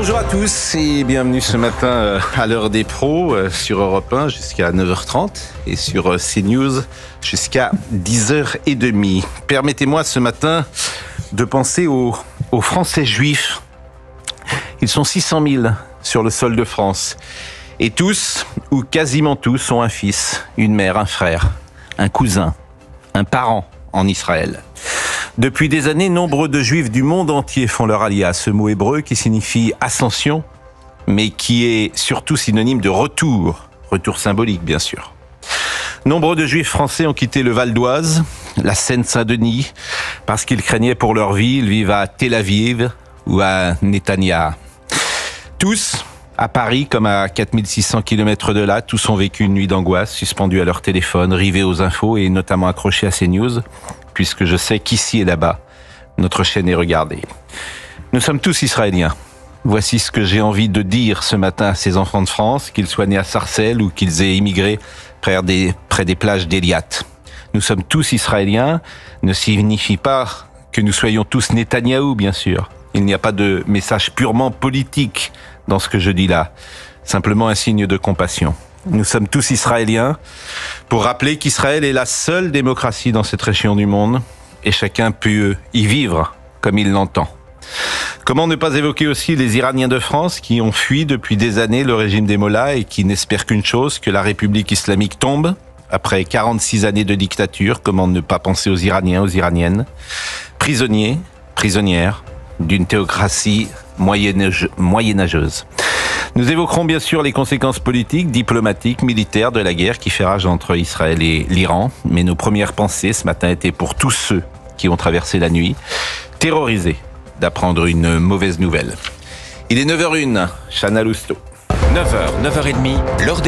Bonjour à tous et bienvenue ce matin à l'heure des pros sur Europe 1 jusqu'à 9h30 et sur CNews jusqu'à 10h30. Permettez-moi ce matin de penser aux Français juifs. Ils sont 600 000 sur le sol de France et tous, ou quasiment tous, ont un fils, une mère, un frère, un cousin, un parent en Israël. Depuis des années, nombreux de juifs du monde entier font leur alia, ce mot hébreu qui signifie ascension, mais qui est surtout synonyme de retour symbolique bien sûr. Nombreux de juifs français ont quitté le Val d'Oise, la Seine-Saint-Denis, parce qu'ils craignaient pour leur vie. Ils vivent à Tel Aviv ou à Netanya. Tous, à Paris comme à 4600 km de là, tous ont vécu une nuit d'angoisse, suspendus à leur téléphone, rivés aux infos et notamment accrochés à CNews, puisque je sais qu'ici et là-bas, notre chaîne est regardée. Nous sommes tous Israéliens. Voici ce que j'ai envie de dire ce matin à ces enfants de France, qu'ils soient nés à Sarcelles ou qu'ils aient immigré près des plages d'Eliat. Nous sommes tous Israéliens ne signifie pas que nous soyons tous Netanyahou, bien sûr. Il n'y a pas de message purement politique dans ce que je dis là, simplement un signe de compassion. Nous sommes tous Israéliens pour rappeler qu'Israël est la seule démocratie dans cette région du monde et chacun peut y vivre comme il l'entend. Comment ne pas évoquer aussi les Iraniens de France qui ont fui depuis des années le régime des Mollahs et qui n'espèrent qu'une chose, que la République islamique tombe après 46 années de dictature. Comment ne pas penser aux Iraniens, aux Iraniennes, prisonniers, prisonnières d'une théocratie moyenâgeuse. Nous évoquerons bien sûr les conséquences politiques, diplomatiques, militaires de la guerre qui fait rage entre Israël et l'Iran. Mais nos premières pensées ce matin étaient pour tous ceux qui ont traversé la nuit, terrorisés d'apprendre une mauvaise nouvelle. Il est 9h01, Chana Lousteau. 9h, 9h30, l'heure des